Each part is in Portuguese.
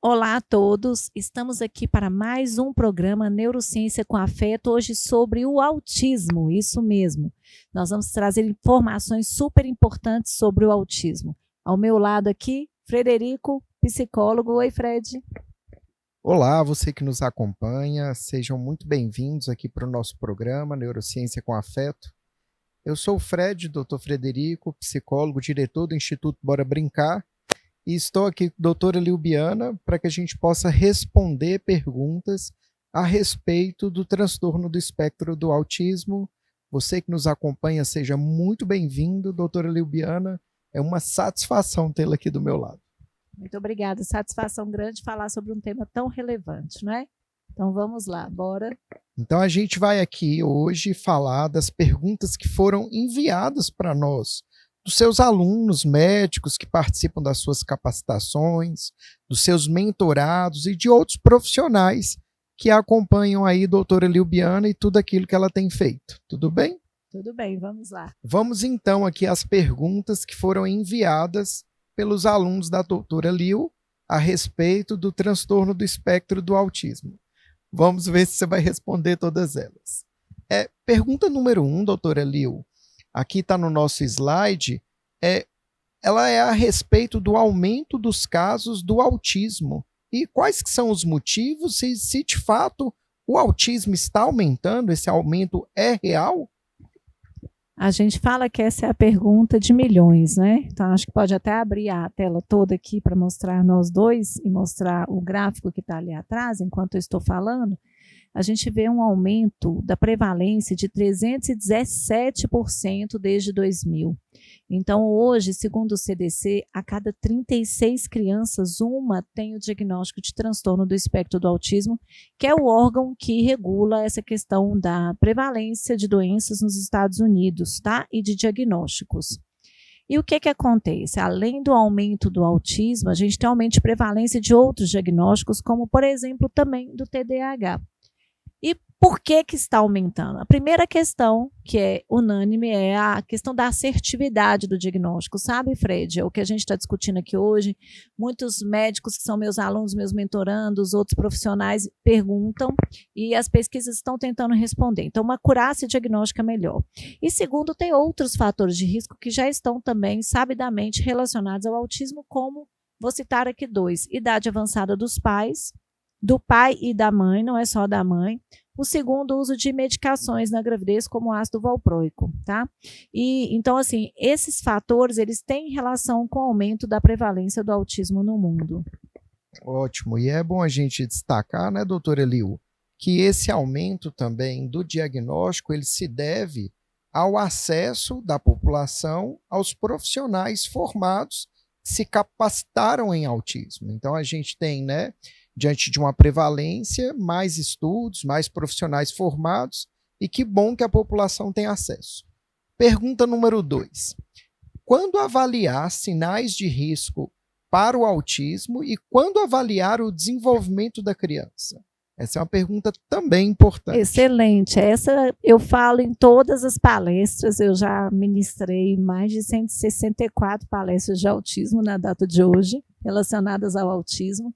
Olá a todos, estamos aqui para mais um programa Neurociência com Afeto, hoje sobre o autismo, isso mesmo. Nós vamos trazer informações super importantes sobre o autismo. Ao meu lado aqui, Frederico, psicólogo. Oi, Fred. Olá, você que nos acompanha, sejam muito bem-vindos aqui para o nosso programa Neurociência com Afeto. Eu sou o Fred, Dr. Frederico, psicólogo, diretor do Instituto Bora Brincar, e estou aqui com a doutora Lilbiana para que a gente possa responder perguntas a respeito do transtorno do espectro do autismo. Você que nos acompanha, seja muito bem-vindo, doutora Lilbiana. É uma satisfação tê-la aqui do meu lado. Muito obrigada, satisfação grande falar sobre um tema tão relevante, não é? Então vamos lá, bora. Então a gente vai aqui hoje falar das perguntas que foram enviadas para nós, dos seus alunos médicos que participam das suas capacitações, dos seus mentorados e de outros profissionais que acompanham aí a doutora Lilbiana e tudo aquilo que ela tem feito. Tudo bem? Tudo bem, vamos lá. Vamos então aqui às perguntas que foram enviadas pelos alunos da doutora Lil a respeito do transtorno do espectro do autismo. Vamos ver se você vai responder todas elas. Pergunta número 1, doutora Lil. Aqui está no nosso slide, ela é a respeito do aumento dos casos do autismo. E quais que são os motivos? Se de fato o autismo está aumentando, esse aumento é real? A gente fala que essa é a pergunta de milhões, né? Então, acho que pode até abrir a tela toda aqui para mostrar nós dois e mostrar o gráfico que está ali atrás, enquanto eu estou falando. A gente vê um aumento da prevalência de 317% desde 2000. Então, hoje, segundo o CDC, a cada 36 crianças, uma tem o diagnóstico de transtorno do espectro do autismo, que é o órgão que regula essa questão da prevalência de doenças nos Estados Unidos, tá? E de diagnósticos. E o que acontece? Além do aumento do autismo, a gente tem aumento de prevalência de outros diagnósticos, como, por exemplo, também do TDAH. E por que está aumentando? A primeira questão, que é unânime, é a questão da assertividade do diagnóstico. Sabe, Fred? É o que a gente está discutindo aqui hoje. Muitos médicos que são meus alunos, meus mentorandos, outros profissionais perguntam e as pesquisas estão tentando responder. Então, uma acurácia diagnóstica melhor. E segundo, tem outros fatores de risco que já estão também sabidamente relacionados ao autismo, como, vou citar aqui 2, idade avançada dos pais, do pai e da mãe, não é só da mãe. O segundo, o uso de medicações na gravidez, como o ácido valproico, tá? E, então, assim, esses fatores, eles têm relação com o aumento da prevalência do autismo no mundo. Ótimo. E é bom a gente destacar, né, doutora Lil, que esse aumento também do diagnóstico, ele se deve ao acesso da população aos profissionais formados que se capacitaram em autismo. Então, a gente tem, né, diante de uma prevalência, mais estudos, mais profissionais formados, e que bom que a população tem acesso. Pergunta número 2. Quando avaliar sinais de risco para o autismo e quando avaliar o desenvolvimento da criança? Essa é uma pergunta também importante. Excelente. Essa eu falo em todas as palestras. Eu já ministrei mais de 164 palestras de autismo na data de hoje, relacionadas ao autismo.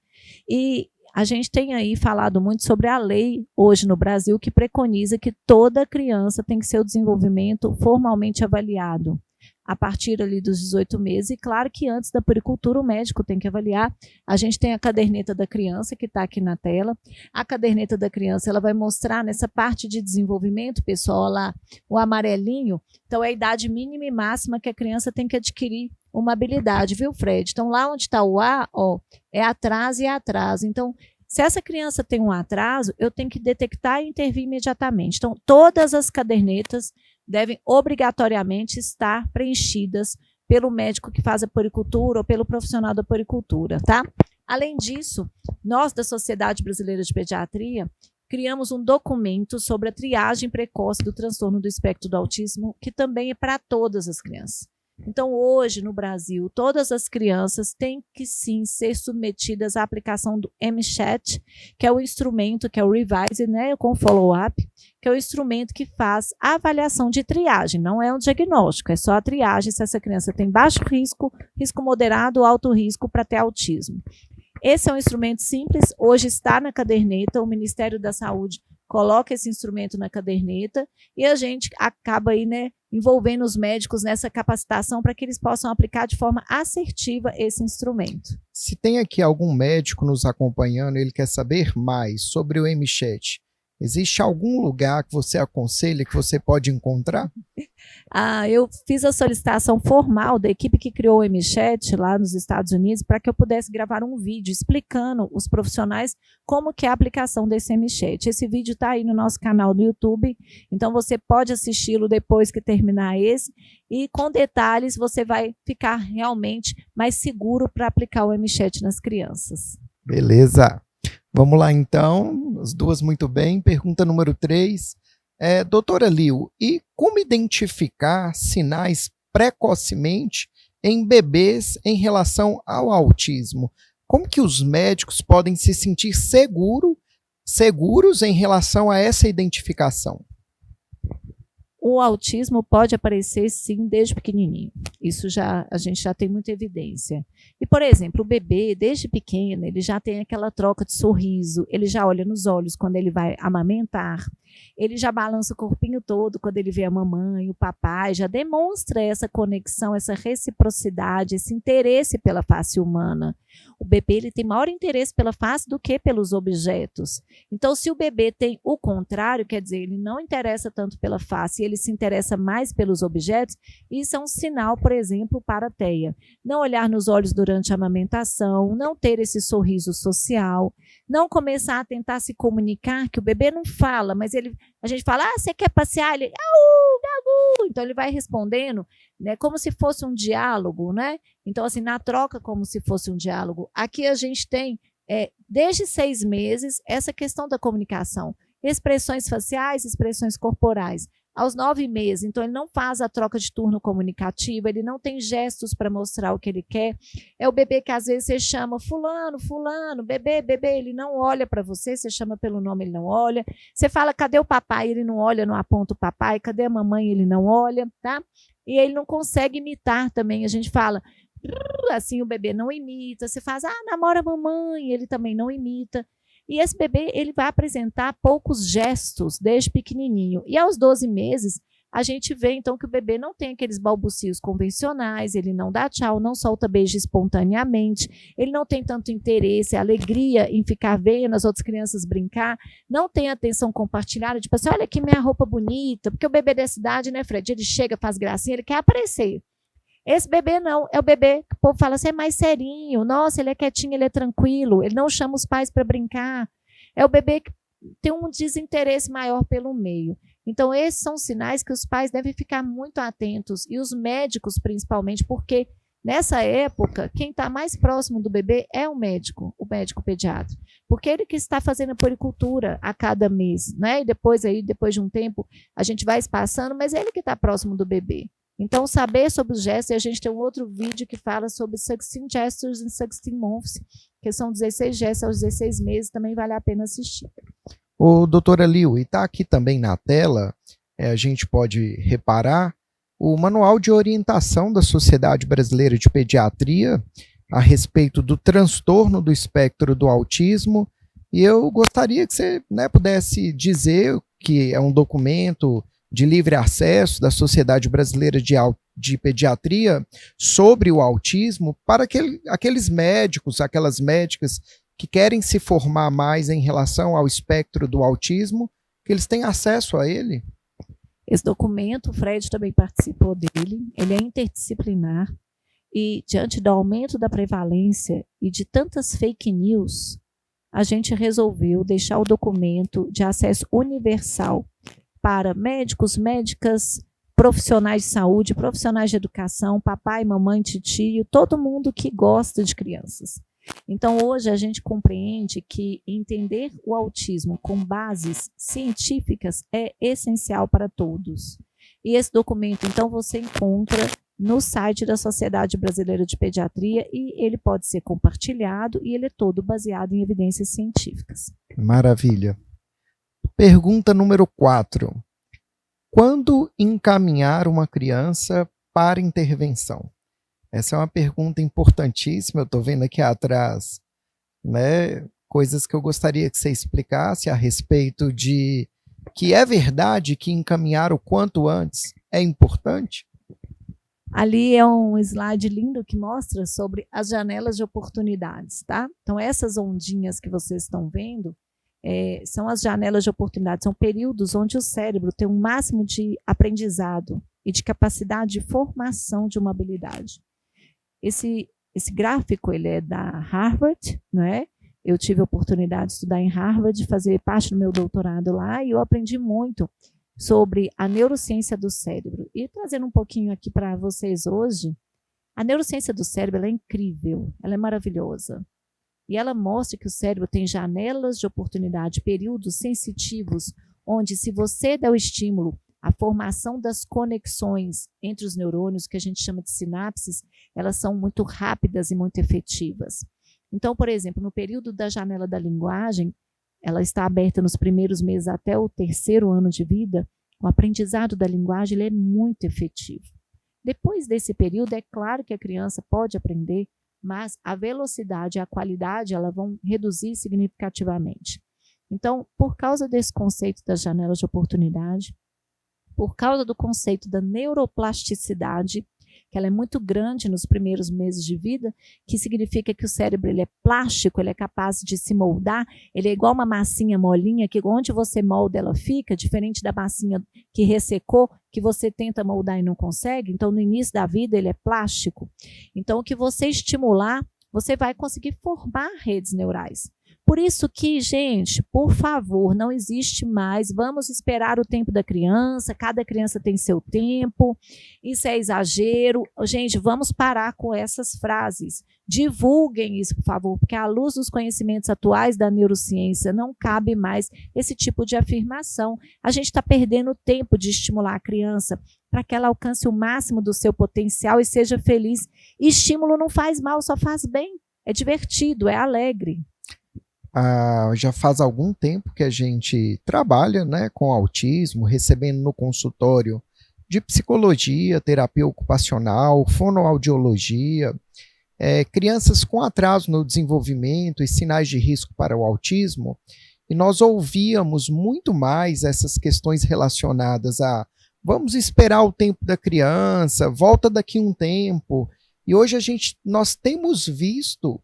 E a gente tem aí falado muito sobre a lei hoje no Brasil que preconiza que toda criança tem que ser o desenvolvimento formalmente avaliado a partir ali dos 18 meses. E claro que antes da puericultura o médico tem que avaliar. A gente tem a caderneta da criança que está aqui na tela. A caderneta da criança, ela vai mostrar nessa parte de desenvolvimento, pessoal, lá o amarelinho. Então é a idade mínima e máxima que a criança tem que adquirir uma habilidade, viu, Fred? Então lá onde está o A, ó, é atraso e atraso. Então, se essa criança tem um atraso, eu tenho que detectar e intervir imediatamente. Então, todas as cadernetas devem obrigatoriamente estar preenchidas pelo médico que faz a puericultura ou pelo profissional da puericultura, tá? Além disso, nós da Sociedade Brasileira de Pediatria criamos um documento sobre a triagem precoce do transtorno do espectro do autismo, que também é para todas as crianças. Então, hoje, no Brasil, todas as crianças têm que, sim, ser submetidas à aplicação do MChat, que é o instrumento, que é o Revise, né, com follow-up, que é o instrumento que faz a avaliação de triagem. Não é um diagnóstico, é só a triagem se essa criança tem baixo risco, risco moderado ou alto risco para ter autismo. Esse é um instrumento simples, hoje está na caderneta, o Ministério da Saúde coloca esse instrumento na caderneta e a gente acaba aí, né, envolvendo os médicos nessa capacitação para que eles possam aplicar de forma assertiva esse instrumento. Se tem aqui algum médico nos acompanhando e ele quer saber mais sobre o MChat, existe algum lugar que você aconselha que você pode encontrar? Eu fiz a solicitação formal da equipe que criou o MChat lá nos Estados Unidos para que eu pudesse gravar um vídeo explicando os profissionais como que é a aplicação desse MChat. Esse vídeo está aí no nosso canal do YouTube, então você pode assisti-lo depois que terminar esse e com detalhes você vai ficar realmente mais seguro para aplicar o MChat nas crianças. Beleza. Vamos lá então, as duas muito bem. Pergunta número 3. Doutora Liu, e como identificar sinais precocemente em bebês em relação ao autismo? Como que os médicos podem se sentir seguros em relação a essa identificação? O autismo pode aparecer, sim, desde pequenininho. Isso a gente já tem muita evidência. E, por exemplo, o bebê, desde pequeno, ele já tem aquela troca de sorriso, ele já olha nos olhos quando ele vai amamentar, ele já balança o corpinho todo quando ele vê a mamãe, o papai, já demonstra essa conexão, essa reciprocidade, esse interesse pela face humana. O bebê ele tem maior interesse pela face do que pelos objetos. Então, se o bebê tem o contrário, quer dizer, ele não interessa tanto pela face, ele se interessa mais pelos objetos, isso é um sinal, por exemplo, para a TEA. Não olhar nos olhos durante a amamentação, não ter esse sorriso social, não começar a tentar se comunicar, que o bebê não fala, mas a gente fala, você quer passear? Ele, au, então ele vai respondendo, né, como se fosse um diálogo, né? Então, assim, na troca, como se fosse um diálogo. Aqui a gente tem, desde 6 meses, essa questão da comunicação. Expressões faciais, expressões corporais. Aos 9 meses, então ele não faz a troca de turno comunicativa, ele não tem gestos para mostrar o que ele quer. É o bebê que às vezes você chama fulano, fulano, bebê, bebê, ele não olha para você, você chama pelo nome, ele não olha. Você fala, cadê o papai? Ele não olha, não aponta o papai. Cadê a mamãe? Ele não olha, tá? E ele não consegue imitar também. A gente fala, assim o bebê não imita. Você faz, namora a mamãe, ele também não imita. E esse bebê ele vai apresentar poucos gestos desde pequenininho. E aos 12 meses, a gente vê então que o bebê não tem aqueles balbucios convencionais, ele não dá tchau, não solta beijo espontaneamente, ele não tem tanto interesse, alegria em ficar vendo as outras crianças brincar, não tem atenção compartilhada, tipo assim, olha aqui minha roupa bonita, porque o bebê dessa idade, né, Fred, ele chega, faz gracinha, ele quer aparecer. Esse bebê não, é o bebê que o povo fala assim, é mais serinho, nossa, ele é quietinho, ele é tranquilo, ele não chama os pais para brincar. É o bebê que tem um desinteresse maior pelo meio. Então, esses são sinais que os pais devem ficar muito atentos, e os médicos principalmente, porque nessa época, quem está mais próximo do bebê é o médico pediatra, porque ele que está fazendo a puericultura a cada mês, né? E depois de um tempo, a gente vai espaçando, mas é ele que está próximo do bebê. Então, saber sobre os gestos, e a gente tem um outro vídeo que fala sobre 16 gestures in 16 months, que são 16 gestos aos 16 meses, também vale a pena assistir. Ô, doutora Liu, e está aqui também na tela, a gente pode reparar, o Manual de Orientação da Sociedade Brasileira de Pediatria a respeito do transtorno do espectro do autismo, e eu gostaria que você, né, pudesse dizer que é um documento de livre acesso da Sociedade Brasileira de Pediatria sobre o autismo para aqueles médicos, aquelas médicas que querem se formar mais em relação ao espectro do autismo, que eles têm acesso a ele? Esse documento, o Fred também participou dele, ele é interdisciplinar e diante do aumento da prevalência e de tantas fake news, a gente resolveu deixar o documento de acesso universal para médicos, médicas, profissionais de saúde, profissionais de educação, papai, mamãe, titio, todo mundo que gosta de crianças. Então, hoje a gente compreende que entender o autismo com bases científicas é essencial para todos. E esse documento, então, você encontra no site da Sociedade Brasileira de Pediatria e ele pode ser compartilhado e ele é todo baseado em evidências científicas. Maravilha. Pergunta número 4. Quando encaminhar uma criança para intervenção? Essa é uma pergunta importantíssima. Eu estou vendo aqui atrás né? Coisas que eu gostaria que você explicasse a respeito de que é verdade que encaminhar o quanto antes é importante? Ali é um slide lindo que mostra sobre as janelas de oportunidades, tá? Então, essas ondinhas que vocês estão vendo são as janelas de oportunidades, são períodos onde o cérebro tem um máximo de aprendizado e de capacidade de formação de uma habilidade. Esse gráfico ele é da Harvard, não é? Eu tive a oportunidade de estudar em Harvard, fazer parte do meu doutorado lá, e eu aprendi muito sobre a neurociência do cérebro. E trazendo um pouquinho aqui para vocês hoje, a neurociência do cérebro ela é incrível, ela é maravilhosa. E ela mostra que o cérebro tem janelas de oportunidade, períodos sensitivos, onde se você der o estímulo, a formação das conexões entre os neurônios, que a gente chama de sinapses, elas são muito rápidas e muito efetivas. Então, por exemplo, no período da janela da linguagem, ela está aberta nos primeiros meses até o 3º ano de vida, o aprendizado da linguagem ele é muito efetivo. Depois desse período, é claro que a criança pode aprender, mas a velocidade e a qualidade elas vão reduzir significativamente. Então, por causa desse conceito das janelas de oportunidade, por causa do conceito da neuroplasticidade, que ela é muito grande nos primeiros meses de vida, que significa que o cérebro ele é plástico, ele é capaz de se moldar, ele é igual uma massinha molinha, que onde você molda ela fica, diferente da massinha que ressecou, que você tenta moldar e não consegue. Então, no início da vida, ele é plástico. Então, o que você estimular, você vai conseguir formar redes neurais. Por isso que, gente, por favor, não existe mais, vamos esperar o tempo da criança, cada criança tem seu tempo, isso é exagero. Gente, vamos parar com essas frases. Divulguem isso, por favor, porque à luz dos conhecimentos atuais da neurociência, não cabe mais esse tipo de afirmação. A gente está perdendo tempo de estimular a criança para que ela alcance o máximo do seu potencial e seja feliz. E estímulo não faz mal, só faz bem. É divertido, é alegre. Já faz algum tempo que a gente trabalha, né, com autismo, recebendo no consultório de psicologia, terapia ocupacional, fonoaudiologia, crianças com atraso no desenvolvimento e sinais de risco para o autismo, e nós ouvíamos muito mais essas questões relacionadas a vamos esperar o tempo da criança, volta daqui um tempo, e hoje nós temos visto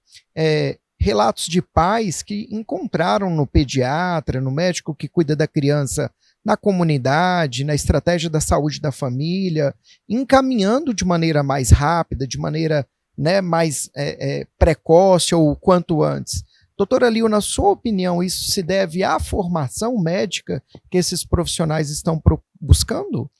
relatos de pais que encontraram no pediatra, no médico que cuida da criança, na comunidade, na estratégia da saúde da família, encaminhando de maneira mais rápida, de maneira mais precoce ou quanto antes. Doutora Liu, na sua opinião, isso se deve à formação médica que esses profissionais estão buscando?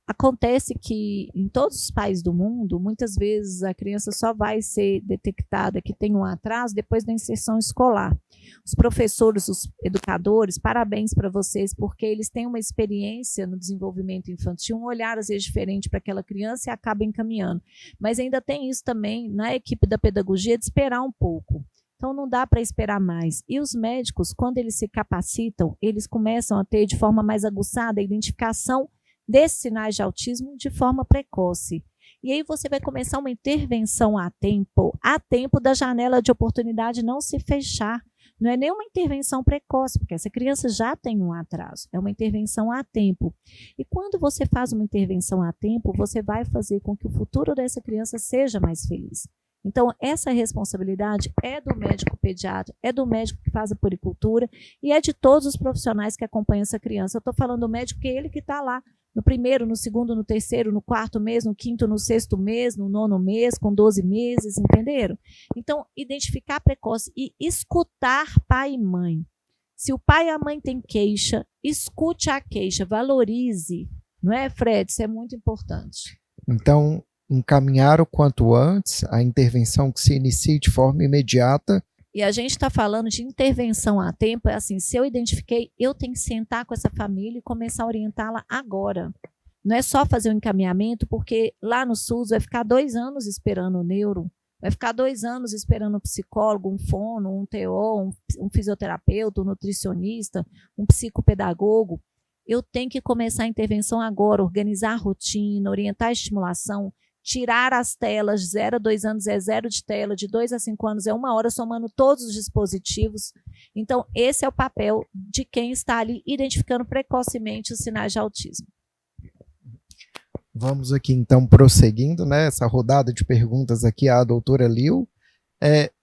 Acontece que em todos os países do mundo, muitas vezes a criança só vai ser detectada que tem um atraso depois da inserção escolar. Os professores, os educadores, parabéns para vocês, porque eles têm uma experiência no desenvolvimento infantil, um olhar às vezes diferente para aquela criança e acaba encaminhando. Mas ainda tem isso também na equipe da pedagogia de esperar um pouco. Então, não dá para esperar mais. E os médicos, quando eles se capacitam, eles começam a ter de forma mais aguçada a identificação desses sinais de autismo de forma precoce. E aí você vai começar uma intervenção a tempo da janela de oportunidade não se fechar. Não é nem uma intervenção precoce, porque essa criança já tem um atraso. É uma intervenção a tempo. E quando você faz uma intervenção a tempo, você vai fazer com que o futuro dessa criança seja mais feliz. Então, essa responsabilidade é do médico pediatra, é do médico que faz a puericultura e é de todos os profissionais que acompanham essa criança. Eu estou falando do médico porque é ele que está lá no 1º, no 2º, no 3º, no 4º mês, no 5º, no 6º mês, no 9º mês, com 12 meses, entenderam? Então, identificar precoce e escutar pai e mãe. Se o pai e a mãe têm queixa, escute a queixa, valorize. Não é, Fred? Isso é muito importante. Então, encaminhar o quanto antes, a intervenção que se inicie de forma imediata. E a gente está falando de intervenção a tempo, é assim, se eu identifiquei, eu tenho que sentar com essa família e começar a orientá-la agora. Não é só fazer um encaminhamento, porque lá no SUS vai ficar 2 anos esperando o neuro, vai ficar 2 anos esperando um psicólogo, um fono, um TO, um fisioterapeuta, um nutricionista, um psicopedagogo. Eu tenho que começar a intervenção agora, organizar a rotina, orientar a estimulação. tirar as telas, de 0 a 2 anos é 0 de tela, de 2 a 5 anos é 1 hora, somando todos os dispositivos. Então, esse é o papel de quem está ali identificando precocemente os sinais de autismo. Vamos aqui, então, prosseguindo, né, essa rodada de perguntas aqui à doutora Liu.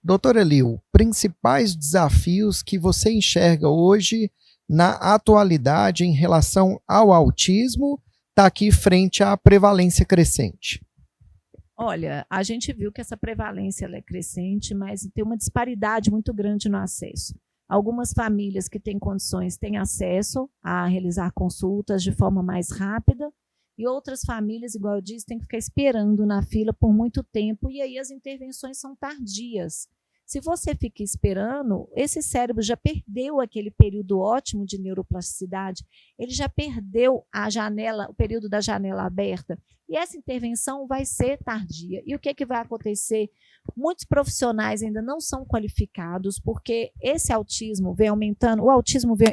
Doutora Liu, principais desafios que você enxerga hoje na atualidade em relação ao autismo, está aqui frente à prevalência crescente? Olha, a gente viu que essa prevalência ela é crescente, mas tem uma disparidade muito grande no acesso. Algumas famílias que têm condições têm acesso a realizar consultas de forma mais rápida, e outras famílias, igual eu disse, têm que ficar esperando na fila por muito tempo, e aí as intervenções são tardias. Se você fica esperando, esse cérebro já perdeu aquele período ótimo de neuroplasticidade, ele já perdeu a janela, o período da janela aberta, e essa intervenção vai ser tardia. E o que vai acontecer? Muitos profissionais ainda não são qualificados, porque esse autismo vem aumentando,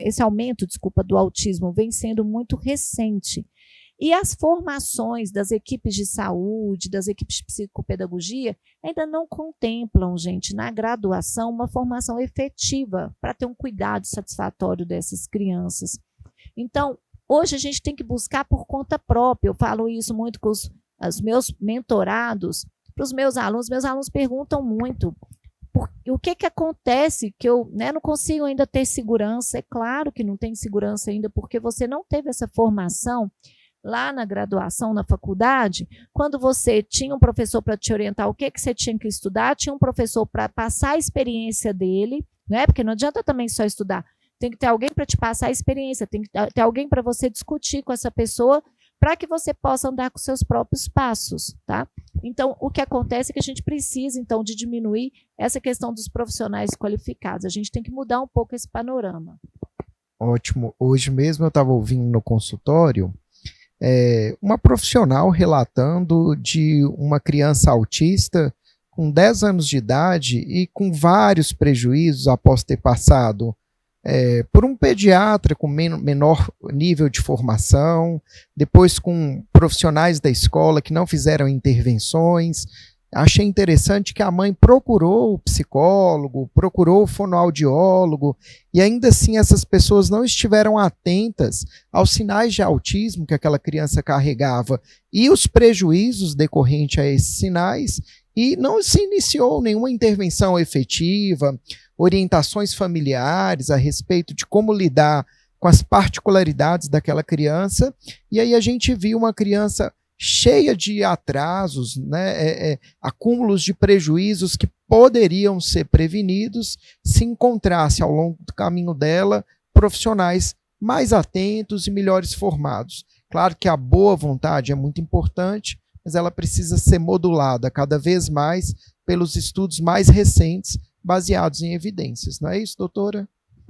esse aumento, do autismo vem sendo muito recente. E as formações das equipes de saúde, das equipes de psicopedagogia, ainda não contemplam, gente, na graduação, uma formação efetiva para ter um cuidado satisfatório dessas crianças. Então, hoje a gente tem que buscar por conta própria. Eu falo isso muito com os meus mentorados, para os meus alunos perguntam muito, o que acontece que eu não consigo ainda ter segurança? É claro que não tem segurança ainda, porque você não teve essa formação lá na graduação, na faculdade. Quando você tinha um professor para te orientar o que você tinha que estudar, tinha um professor para passar a experiência dele, né? Porque não adianta também só estudar, tem que ter alguém para te passar a experiência, tem que ter alguém para você discutir com essa pessoa, para que você possa andar com seus próprios passos, tá? Então, o que acontece é que a gente precisa, então, de diminuir essa questão dos profissionais qualificados. A gente tem que mudar um pouco esse panorama. Ótimo. Hoje mesmo eu estava ouvindo no consultório uma profissional relatando de uma criança autista com 10 anos de idade e com vários prejuízos após ter passado por um pediatra com menor nível de formação, depois com profissionais da escola que não fizeram intervenções. Achei interessante que a mãe procurou o psicólogo, procurou o fonoaudiólogo, e ainda assim essas pessoas não estiveram atentas aos sinais de autismo que aquela criança carregava e os prejuízos decorrentes a esses sinais, e não se iniciou nenhuma intervenção efetiva, orientações familiares a respeito de como lidar com as particularidades daquela criança, e aí a gente viu uma criança cheia de atrasos, né, acúmulos de prejuízos que poderiam ser prevenidos se encontrasse ao longo do caminho dela profissionais mais atentos e melhores formados. Claro que a boa vontade é muito importante, mas ela precisa ser modulada cada vez mais pelos estudos mais recentes, baseados em evidências. Não é isso, doutora?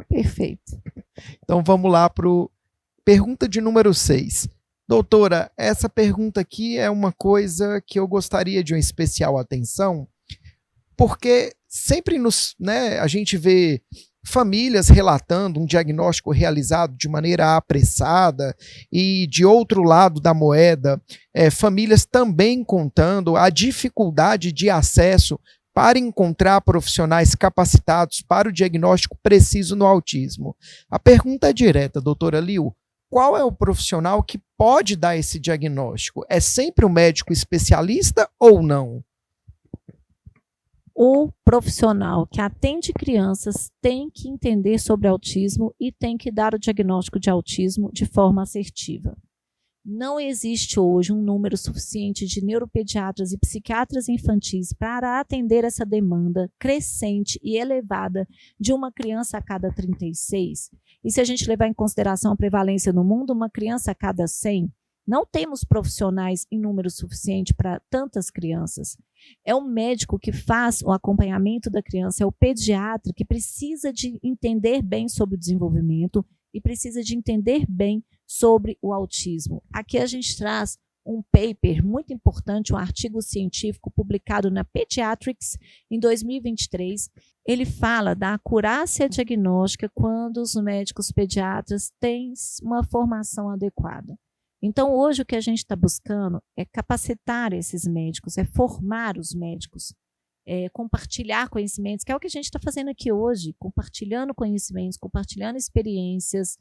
Perfeito. Então vamos lá para a pergunta de número 6. Doutora, essa pergunta aqui é uma coisa que eu gostaria de uma especial atenção, porque sempre a gente vê famílias relatando um diagnóstico realizado de maneira apressada e, de outro lado da moeda, famílias também contando a dificuldade de acesso para encontrar profissionais capacitados para o diagnóstico preciso no autismo. A pergunta é direta, doutora Liu. Qual é o profissional que pode dar esse diagnóstico? É sempre o médico especialista ou não? O profissional que atende crianças tem que entender sobre autismo e tem que dar o diagnóstico de autismo de forma assertiva. Não existe hoje um número suficiente de neuropediatras e psiquiatras infantis para atender essa demanda crescente e elevada de uma criança a cada 36. E se a gente levar em consideração a prevalência no mundo, uma criança a cada 100, não temos profissionais em número suficiente para tantas crianças. É o médico que faz o acompanhamento da criança, é o pediatra que precisa de entender bem sobre o desenvolvimento e precisa de entender bem sobre o autismo. Aqui a gente traz um paper muito importante, um artigo científico publicado na Pediatrics em 2023. Ele fala da acurácia diagnóstica quando os médicos pediatras têm uma formação adequada. Então, hoje, o que a gente está buscando é capacitar esses médicos, é formar os médicos, compartilhar conhecimentos, que é o que a gente está fazendo aqui hoje, compartilhando conhecimentos, compartilhando experiências,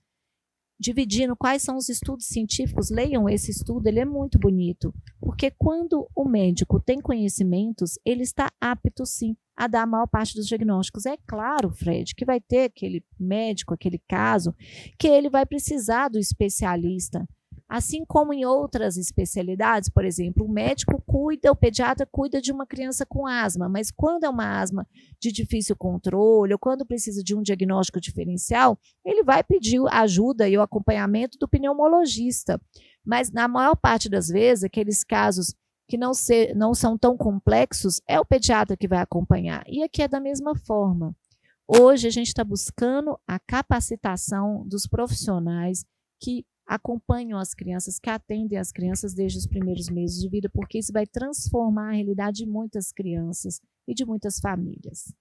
dividindo quais são os estudos científicos. Leiam esse estudo, ele é muito bonito, porque quando o médico tem conhecimentos, ele está apto, sim, a dar a maior parte dos diagnósticos. É claro, Fred, que vai ter aquele médico, aquele caso, que ele vai precisar do especialista. Assim como em outras especialidades, por exemplo, o pediatra cuida de uma criança com asma, mas quando é uma asma de difícil controle, ou quando precisa de um diagnóstico diferencial, ele vai pedir ajuda e o acompanhamento do pneumologista. Mas na maior parte das vezes, aqueles casos que não são tão complexos, é o pediatra que vai acompanhar. E aqui é da mesma forma. Hoje a gente está buscando a capacitação dos profissionais que acompanham as crianças, que atendem as crianças desde os primeiros meses de vida, porque isso vai transformar a realidade de muitas crianças e de muitas famílias.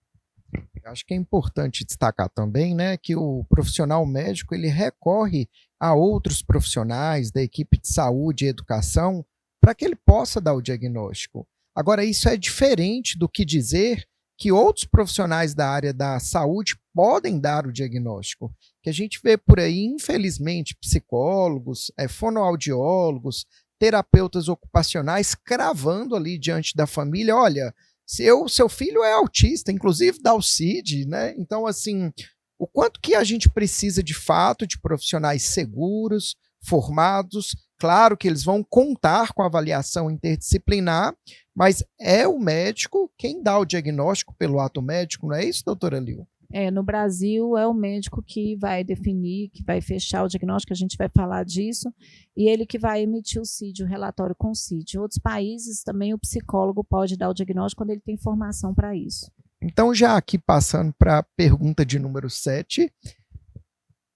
Acho que é importante destacar também, né, que o profissional médico ele recorre a outros profissionais da equipe de saúde e educação para que ele possa dar o diagnóstico. Agora, isso é diferente do que dizer que outros profissionais da área da saúde podem dar o diagnóstico. Que a gente vê por aí, infelizmente, psicólogos, fonoaudiólogos, terapeutas ocupacionais cravando ali diante da família, olha, seu filho é autista, inclusive dá o CID, né? Então, assim, o quanto que a gente precisa de fato de profissionais seguros, formados, claro que eles vão contar com avaliação interdisciplinar, mas é o médico quem dá o diagnóstico pelo ato médico, não é isso, doutora Lil? No Brasil é o médico que vai definir, que vai fechar o diagnóstico, a gente vai falar disso, e ele que vai emitir o CID, o relatório com o CID. Em outros países também o psicólogo pode dar o diagnóstico quando ele tem formação para isso. Então, já aqui passando para a pergunta de número 7,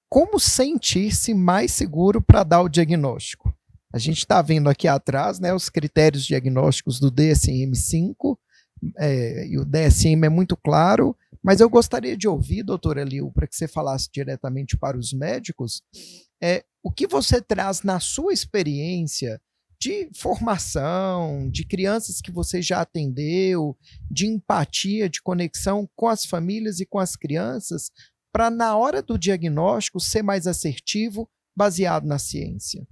como sentir-se mais seguro para dar o diagnóstico? A gente está vendo aqui atrás, né, os critérios diagnósticos do DSM-5, e o DSM é muito claro, mas eu gostaria de ouvir, doutora Lil, para que você falasse diretamente para os médicos, o que você traz na sua experiência de formação, de crianças que você já atendeu, de empatia, de conexão com as famílias e com as crianças, para na hora do diagnóstico ser mais assertivo, baseado na ciência?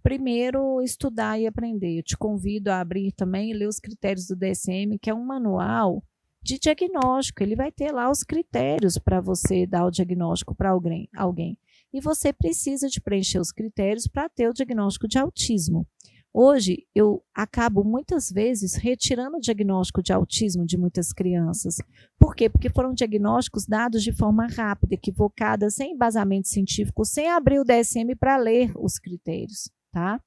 Primeiro, estudar e aprender. Eu te convido a abrir também e ler os critérios do DSM, que é um manual de diagnóstico. Ele vai ter lá os critérios para você dar o diagnóstico para alguém. E você precisa de preencher os critérios para ter o diagnóstico de autismo. Hoje, eu acabo muitas vezes retirando o diagnóstico de autismo de muitas crianças. Por quê? Porque foram diagnósticos dados de forma rápida, equivocada, sem embasamento científico, sem abrir o DSM para ler os critérios. Tá?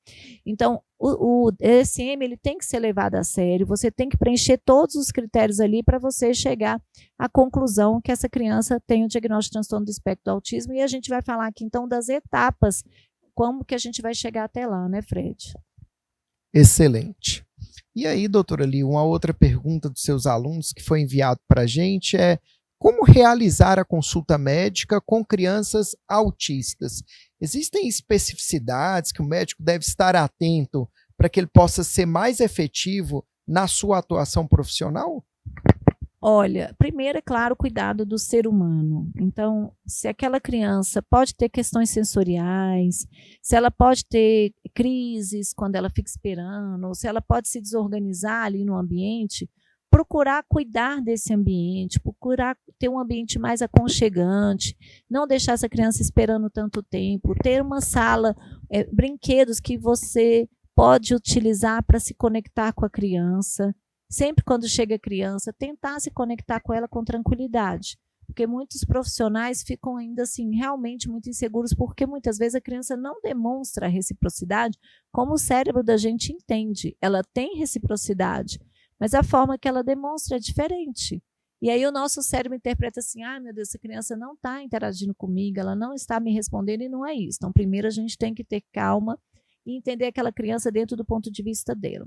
Então, o DSM ele tem que ser levado a sério, você tem que preencher todos os critérios ali para você chegar à conclusão que essa criança tem o diagnóstico de transtorno do espectro do autismo, e a gente vai falar aqui então das etapas, como que a gente vai chegar até lá, né, Fred? Excelente. E aí, doutora Lil, uma outra pergunta dos seus alunos que foi enviado para a gente é: como realizar a consulta médica com crianças autistas? Existem especificidades que o médico deve estar atento para que ele possa ser mais efetivo na sua atuação profissional? Olha, primeiro, é claro, o cuidado do ser humano. Então, se aquela criança pode ter questões sensoriais, se ela pode ter crises quando ela fica esperando, ou se ela pode se desorganizar ali no ambiente, procurar cuidar desse ambiente, procurar ter um ambiente mais aconchegante, não deixar essa criança esperando tanto tempo, ter uma sala, brinquedos que você pode utilizar para se conectar com a criança. Sempre quando chega a criança, tentar se conectar com ela com tranquilidade, porque muitos profissionais ficam ainda assim realmente muito inseguros, porque muitas vezes a criança não demonstra a reciprocidade como o cérebro da gente entende. Ela tem reciprocidade, mas a forma que ela demonstra é diferente. E aí o nosso cérebro interpreta assim: meu Deus, essa criança não está interagindo comigo, ela não está me respondendo, e não é isso. Então, primeiro a gente tem que ter calma e entender aquela criança dentro do ponto de vista dela.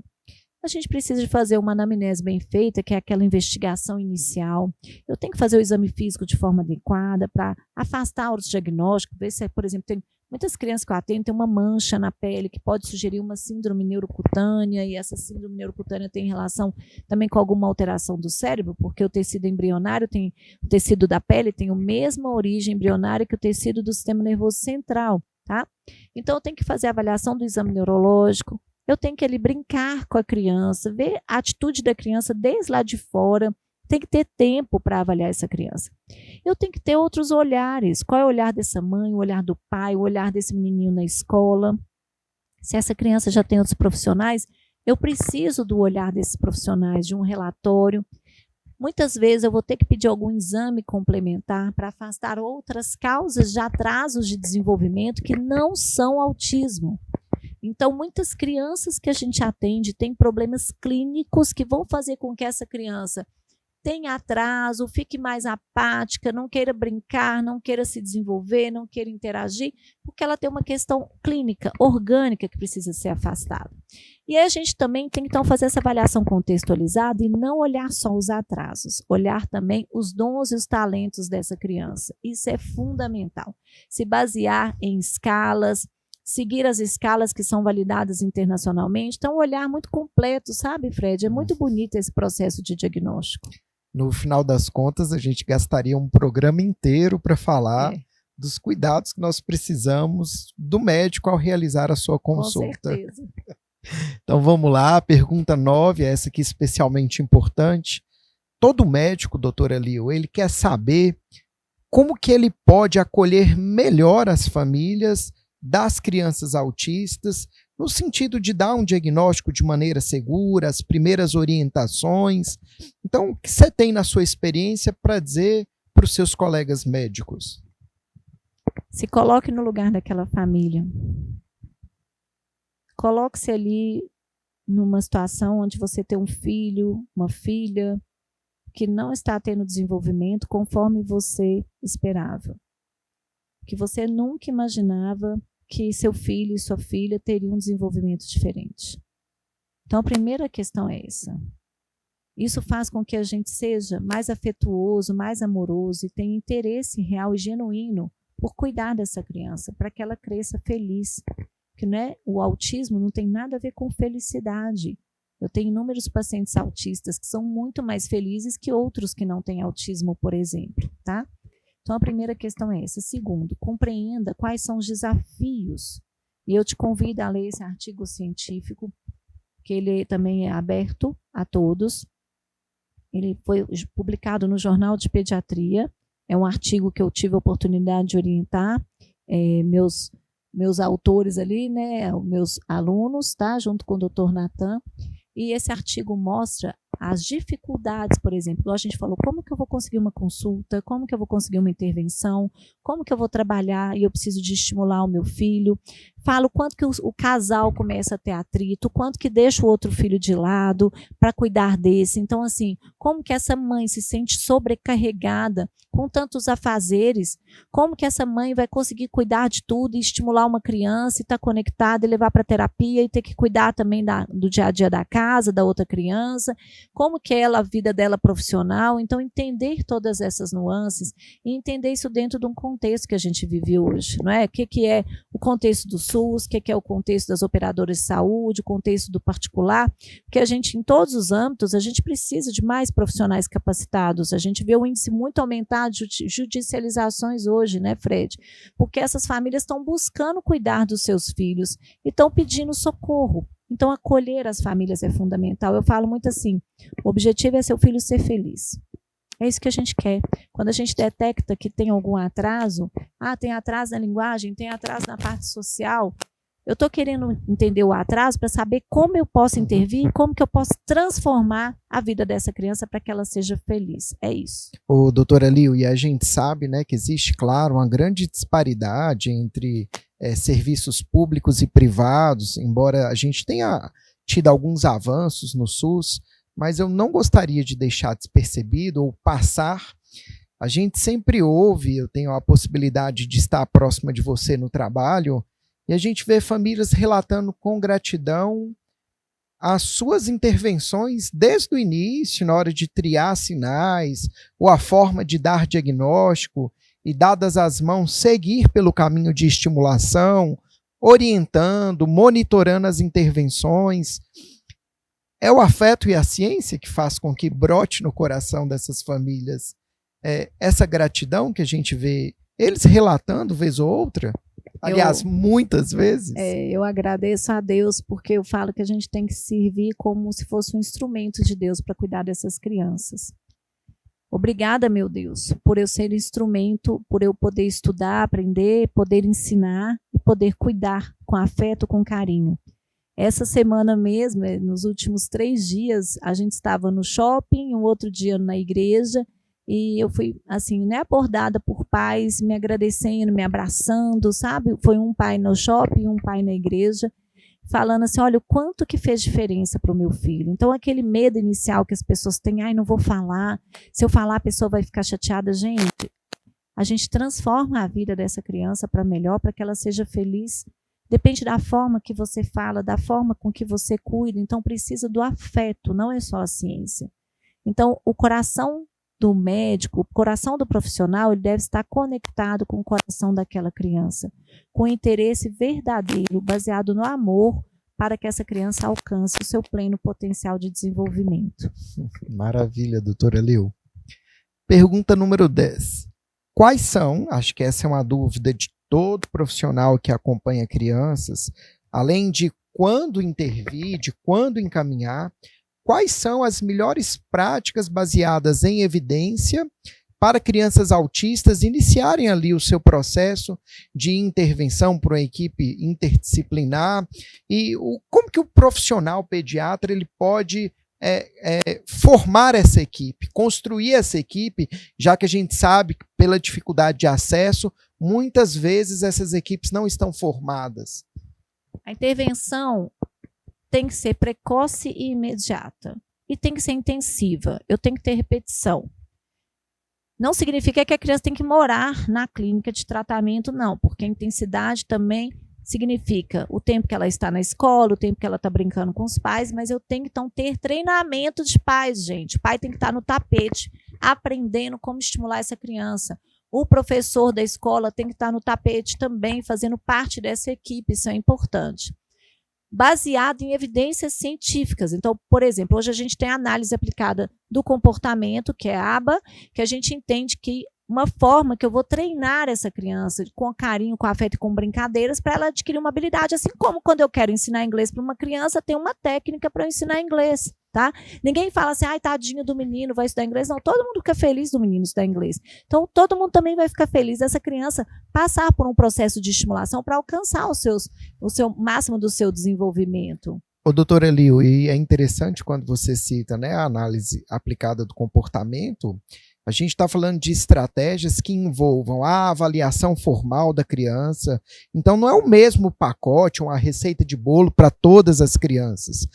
A gente precisa de fazer uma anamnese bem feita, que é aquela investigação inicial. Eu tenho que fazer o exame físico de forma adequada para afastar os diagnósticos, ver se, por exemplo, tem Muitas crianças que eu atendo têm uma mancha na pele que pode sugerir uma síndrome neurocutânea, e essa síndrome neurocutânea tem relação também com alguma alteração do cérebro, porque o tecido embrionário tem o tecido da pele tem a mesma origem embrionária que o tecido do sistema nervoso central, tá? Então eu tenho que fazer a avaliação do exame neurológico, eu tenho que ali brincar com a criança, ver a atitude da criança desde lá de fora. Tem que ter tempo para avaliar essa criança. Eu tenho que ter outros olhares. Qual é o olhar dessa mãe, o olhar do pai, o olhar desse menininho na escola? Se essa criança já tem outros profissionais, eu preciso do olhar desses profissionais, de um relatório. Muitas vezes eu vou ter que pedir algum exame complementar para afastar outras causas de atrasos de desenvolvimento que não são autismo. Então, muitas crianças que a gente atende têm problemas clínicos que vão fazer com que essa criança tenha atraso, fique mais apática, não queira brincar, não queira se desenvolver, não queira interagir, porque ela tem uma questão clínica, orgânica, que precisa ser afastada. E aí a gente também tem que então fazer essa avaliação contextualizada e não olhar só os atrasos, olhar também os dons e os talentos dessa criança. Isso é fundamental. Se basear em escalas, seguir as escalas que são validadas internacionalmente. Então, um olhar muito completo, sabe, Fred? É muito bonito esse processo de diagnóstico. No final das contas, a gente gastaria um programa inteiro para falar dos cuidados que nós precisamos do médico ao realizar a sua consulta. Com certeza. Então vamos lá, pergunta 9, essa aqui especialmente importante. Todo médico, doutora Liu, ele quer saber como que ele pode acolher melhor as famílias das crianças autistas, no sentido de dar um diagnóstico de maneira segura, as primeiras orientações. Então, o que você tem na sua experiência para dizer para os seus colegas médicos? Se coloque no lugar daquela família. Coloque-se ali numa situação onde você tem um filho, uma filha, que não está tendo desenvolvimento conforme você esperava. Que você nunca imaginava que seu filho e sua filha teriam um desenvolvimento diferente. Então, a primeira questão é essa. Isso faz com que a gente seja mais afetuoso, mais amoroso e tenha interesse real e genuíno por cuidar dessa criança, para que ela cresça feliz. Porque, né, o autismo não tem nada a ver com felicidade. Eu tenho inúmeros pacientes autistas que são muito mais felizes que outros que não têm autismo, por exemplo, tá? Então, a primeira questão é essa. Segundo, compreenda quais são os desafios. E eu te convido a ler esse artigo científico, que ele também é aberto a todos. Ele foi publicado no Jornal de Pediatria. É um artigo que eu tive a oportunidade de orientar meus autores ali, né, meus alunos, tá, junto com o Dr. Natan. E esse artigo mostra as dificuldades, por exemplo, a gente falou, como que eu vou conseguir uma consulta, como que eu vou conseguir uma intervenção, como que eu vou trabalhar e eu preciso de estimular o meu filho. Falo quanto que o casal começa a ter atrito, quanto que deixa o outro filho de lado para cuidar desse. Então, assim, como que essa mãe se sente sobrecarregada com tantos afazeres, como que essa mãe vai conseguir cuidar de tudo e estimular uma criança e estar conectada e levar para terapia e ter que cuidar também do dia a dia da casa, da outra criança, como que é a vida dela profissional. Então, entender todas essas nuances e entender isso dentro de um contexto que a gente vive hoje, não é? O que é o contexto do SUS, o que é o contexto das operadoras de saúde, o contexto do particular, porque a gente, em todos os âmbitos, a gente precisa de mais profissionais capacitados. A gente vê o índice muito aumentado de judicializações hoje, né, Fred? Porque essas famílias estão buscando cuidar dos seus filhos e estão pedindo socorro. Então, acolher as famílias é fundamental. Eu falo muito assim, o objetivo é seu filho ser feliz. É isso que a gente quer. Quando a gente detecta que tem algum atraso, tem atraso na linguagem, tem atraso na parte social, eu estou querendo entender o atraso para saber como eu posso intervir, como que eu posso transformar a vida dessa criança para que ela seja feliz. É isso. Ô, doutora Liu, e a gente sabe, né, que existe, claro, uma grande disparidade entre serviços públicos e privados, embora a gente tenha tido alguns avanços no SUS, mas eu não gostaria de deixar despercebido ou passar. A gente sempre ouve, eu tenho a possibilidade de estar próxima de você no trabalho, e a gente vê famílias relatando com gratidão as suas intervenções desde o início, na hora de triar sinais, ou a forma de dar diagnóstico. e, dadas as mãos, seguir pelo caminho de estimulação, orientando, monitorando as intervenções. É o afeto e a ciência que faz com que brote no coração dessas famílias essa gratidão que a gente vê eles relatando vez ou outra. Aliás, muitas vezes. Eu agradeço a Deus, porque eu falo que a gente tem que servir como se fosse um instrumento de Deus para cuidar dessas crianças. Obrigada, meu Deus, por eu ser instrumento, por eu poder estudar, aprender, poder ensinar e poder cuidar com afeto, com carinho. Essa semana mesmo, nos últimos 3 dias, a gente estava no shopping, um outro dia na igreja, e eu fui, assim, né, abordada por pais, me agradecendo, me abraçando, sabe? Foi um pai no shopping e um pai na igreja, falando assim, olha, o quanto que fez diferença para o meu filho. Então, aquele medo inicial que as pessoas têm, ai, não vou falar, se eu falar a pessoa vai ficar chateada. Gente, a gente transforma a vida dessa criança para melhor, para que ela seja feliz. Depende da forma que você fala, da forma com que você cuida. Então, precisa do afeto, não é só a ciência. Então, o coração do médico, o coração do profissional, ele deve estar conectado com o coração daquela criança, com interesse verdadeiro, baseado no amor, para que essa criança alcance o seu pleno potencial de desenvolvimento. Maravilha, doutora Liu. Pergunta número 10. Quais são, acho que essa é uma dúvida de todo profissional que acompanha crianças, além de quando intervir, de quando encaminhar, quais são as melhores práticas baseadas em evidência para crianças autistas iniciarem ali o seu processo de intervenção por uma equipe interdisciplinar e como que o profissional pediatra ele pode formar essa equipe, construir essa equipe, já que a gente sabe que pela dificuldade de acesso, muitas vezes essas equipes não estão formadas. A intervenção tem que ser precoce e imediata. E tem que ser intensiva. Eu tenho que ter repetição. Não significa que a criança tem que morar na clínica de tratamento, não. Porque a intensidade também significa o tempo que ela está na escola, o tempo que ela está brincando com os pais, mas eu tenho que então ter treinamento de pais, gente. O pai tem que estar no tapete, aprendendo como estimular essa criança. O professor da escola tem que estar no tapete também, fazendo parte dessa equipe, isso é importante. Baseado em evidências científicas. Então, por exemplo, hoje a gente tem a análise aplicada do comportamento, que é a ABA, que a gente entende que uma forma que eu vou treinar essa criança com carinho, com afeto e com brincadeiras para ela adquirir uma habilidade, assim como quando eu quero ensinar inglês para uma criança, tem uma técnica para eu ensinar inglês, tá? Ninguém fala assim, ai, tadinho do menino, vai estudar inglês. Não, todo mundo fica feliz do menino estudar inglês. Então, todo mundo também vai ficar feliz dessa criança passar por um processo de estimulação para alcançar o seu máximo do seu desenvolvimento. Ô, doutora Liu, e é interessante quando você cita, né, a análise aplicada do comportamento. A gente está falando de estratégias que envolvam a avaliação formal da criança. Então, não é o mesmo pacote, uma receita de bolo para todas as crianças.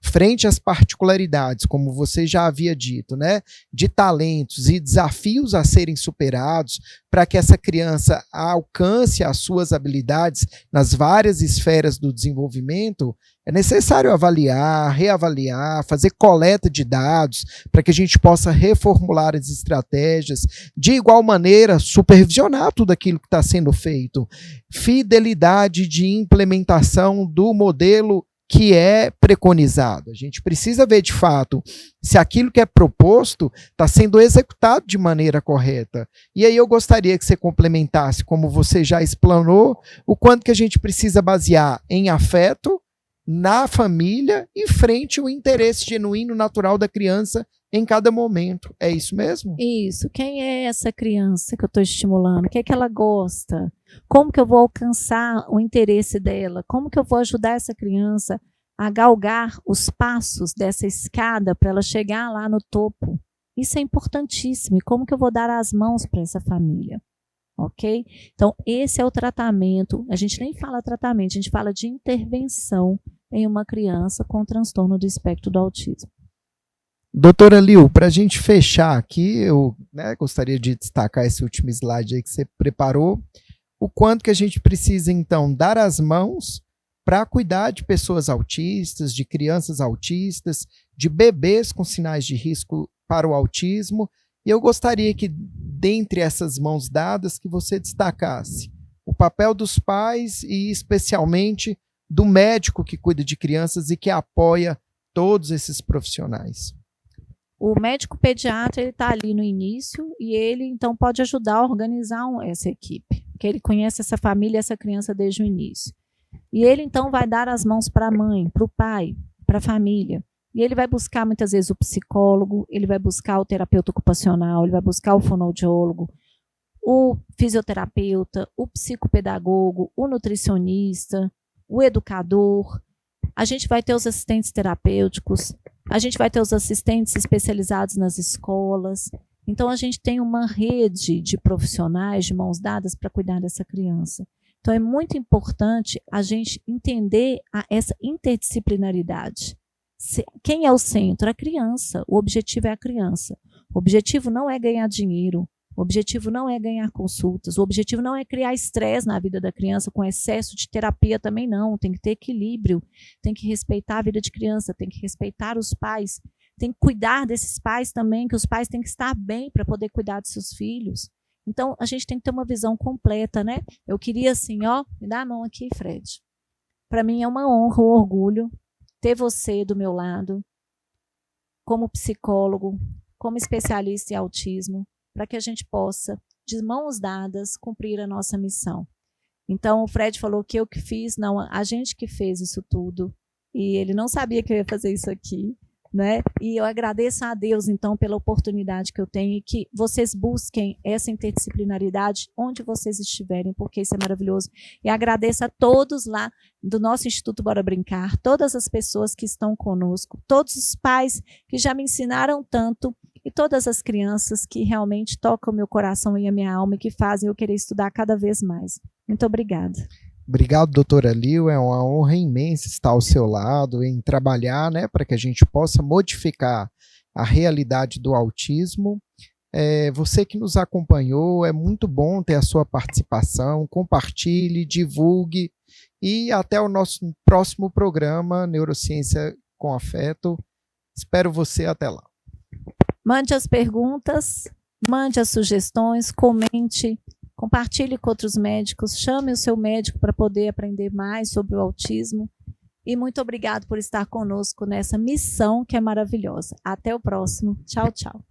Frente às particularidades, como você já havia dito, né, de talentos e desafios a serem superados para que essa criança alcance as suas habilidades nas várias esferas do desenvolvimento, é necessário avaliar, reavaliar, fazer coleta de dados para que a gente possa reformular as estratégias, de igual maneira supervisionar tudo aquilo que está sendo feito. Fidelidade de implementação do modelo que é preconizado. A gente precisa ver de fato se aquilo que é proposto está sendo executado de maneira correta. E aí eu gostaria que você complementasse, como você já explanou, o quanto que a gente precisa basear em afeto, na família e frente ao interesse genuíno natural da criança em cada momento. É isso mesmo? Isso. Quem é essa criança que eu estou estimulando? O que é que ela gosta? Como que eu vou alcançar o interesse dela? Como que eu vou ajudar essa criança a galgar os passos dessa escada para ela chegar lá no topo? Isso é importantíssimo. E como que eu vou dar as mãos para essa família? Ok? Então, esse é o tratamento. A gente nem fala tratamento, a gente fala de intervenção em uma criança com transtorno do espectro do autismo. Doutora Liu, para a gente fechar aqui, eu gostaria de destacar esse último slide aí que você preparou, o quanto que a gente precisa, então, dar as mãos para cuidar de pessoas autistas, de crianças autistas, de bebês com sinais de risco para o autismo. E eu gostaria que, dentre essas mãos dadas, que você destacasse o papel dos pais e especialmente do médico que cuida de crianças e que apoia todos esses profissionais? O médico pediatra ele está ali no início e ele então pode ajudar a organizar essa equipe, porque ele conhece essa família, essa criança desde o início. E ele então vai dar as mãos para a mãe, para o pai, para a família. E ele vai buscar muitas vezes o psicólogo, ele vai buscar o terapeuta ocupacional, ele vai buscar o fonoaudiólogo, o fisioterapeuta, o psicopedagogo, o nutricionista, o educador. A gente vai ter os assistentes terapêuticos, a gente vai ter os assistentes especializados nas escolas. Então, a gente tem uma rede de profissionais de mãos dadas para cuidar dessa criança. Então, é muito importante a gente entender essa interdisciplinaridade. Quem é o centro? A criança. O objetivo é a criança. O objetivo não é ganhar dinheiro. O objetivo não é ganhar consultas. O objetivo não é criar estresse na vida da criança com excesso de terapia também não. Tem que ter equilíbrio. Tem que respeitar a vida de criança. Tem que respeitar os pais. Tem que cuidar desses pais também, que os pais têm que estar bem para poder cuidar dos seus filhos. Então, a gente tem que ter uma visão completa, né? Eu queria assim, ó, me dá a mão aqui, Fred. Para mim é uma honra, um orgulho ter você do meu lado, como psicólogo, como especialista em autismo, para que a gente possa, de mãos dadas, cumprir a nossa missão. Então, o Fred falou que eu que fiz, não, a gente que fez isso tudo, e ele não sabia que eu ia fazer isso aqui, né? E eu agradeço a Deus, então, pela oportunidade que eu tenho e que vocês busquem essa interdisciplinaridade onde vocês estiverem, porque isso é maravilhoso. E agradeço a todos lá do nosso Instituto Bora Brincar, todas as pessoas que estão conosco, todos os pais que já me ensinaram tanto e todas as crianças que realmente tocam o meu coração e a minha alma e que fazem eu querer estudar cada vez mais. Muito obrigada. Obrigado, doutora Liu. É uma honra imensa estar ao seu lado, em trabalhar, né, para que a gente possa modificar a realidade do autismo. Você que nos acompanhou, é muito bom ter a sua participação. Compartilhe, divulgue e até o nosso próximo programa Neurociência com Afeto. Espero você até lá. Mande as perguntas, mande as sugestões, comente. Compartilhe com outros médicos, chame o seu médico para poder aprender mais sobre o autismo. E muito obrigado por estar conosco nessa missão que é maravilhosa. Até o próximo. Tchau, tchau.